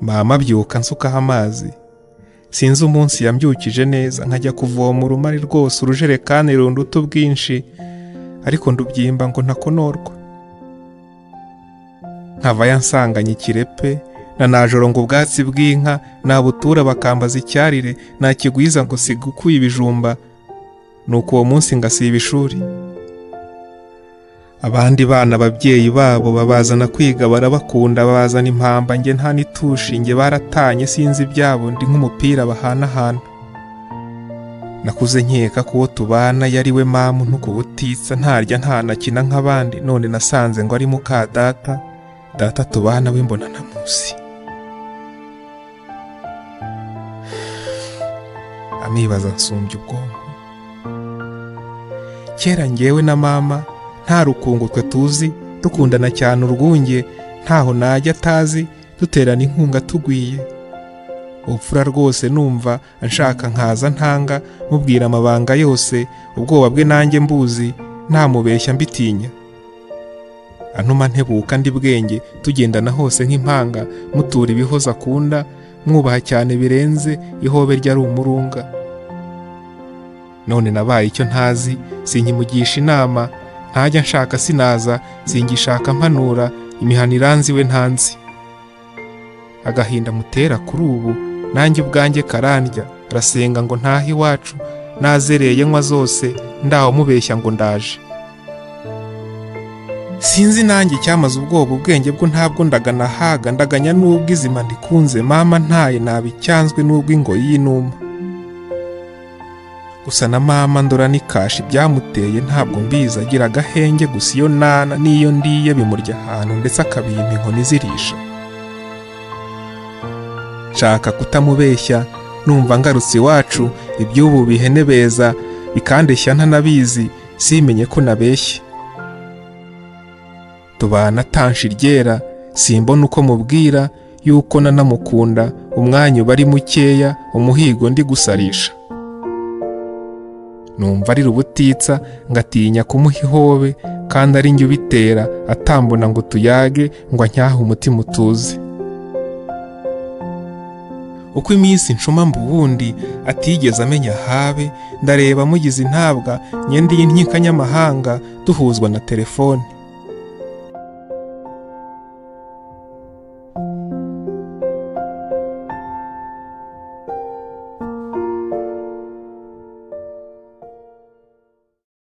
mama abyuka nsukaho amazi. Sinzi umunsi yambyukije neza, nkajya kuvoma urumari rwose urujerekani runduta ubwinshi, ariko ndubyimba ngo ntakonorwa. Nkava yansanganye ikirepe na najoro ngo ubwatsi bw'inka nabutura bakambaza icyarire, nakigwiza ngo sigukuye ibijumba, nuko uwo munsi ngasiba ishuri. Abandi bana ababyeyi babo babazana kwiga barabakunda, babazana impamba, nge nta nitushi, nge baratanye sinzi ibyabo, ndi nk'umupira bahanahana. Nakuze nkeka ko uwo tubana yari we mama ntuku butitsa, ntarya ntanakina nk'abandi, none nasanze ngo ari muka data tubana we mbona ntamuzi. Amibaza nsumbye ubwonko. Kera ngewe na mama nta rukungu twe tuzi, dukundana cyane urwunge, ntaho najya atazi, duterana inkunga tugwiye. Ubupfura rwose numva anshaka nkaza ntanga, mubwira amabanga yose, ubwoba bwe nanjye mbuzi, ntamubeshya mbitinya. Antuma ntebuka ndi bwenge, tugendana hose nk'impanga, mutura ibihoza akunda, mwubaha cyane birenze, ihobe rye ari umurunga. None nabaye icyo ntazi, sinkimugisha inama, ntajya nshaka sinaza, singishaka mpanura, imihana iranzi we ntanzi. Agahinda mutera kuri ubu, nanjye ubwanjye karandya, arasenga ngo ntahe iwacu, nazereye nywa zose, ndaho mubeshya ngo ndaje. Sinzi nanjye icyamaze ubwoba, ubwenge bwo ntabwo ndaganahaga, ndaganya n'ubwo izima ndikunze, mama ntaye nabicyanzwe n'ubwo ingoyi y'inuma. Gusa na mama ndora nikashi byamuteye ntabwo mbiza, agira agahenge gusa iyo nana n'iyo ndiye bimurya ahantu, ndetse akabimpa inkoni zirisha. Nshaka kutamubeshya, numva ngarutse iwacu, iby'ubu bihene beza bikandeshya ntanabizi, simenye ko nabeshye. Tubana tanshi ryera, simbona uko mubwira yuko nanamukunda, umwanya uba ari mukeya, umuhigo ndi gusarisha. Numva ari rubutitsa, ngatinya kumuha ihobe, kandi ari njye ubitera, atambona ngo tuyage, ngo anyahe umutima utuze. Uko iminsi ncuma mbubundi, atigeze amenya habe, ndareba mugize intabwa, nye ndi inkikanyamahanga, duhuzwa na telefone.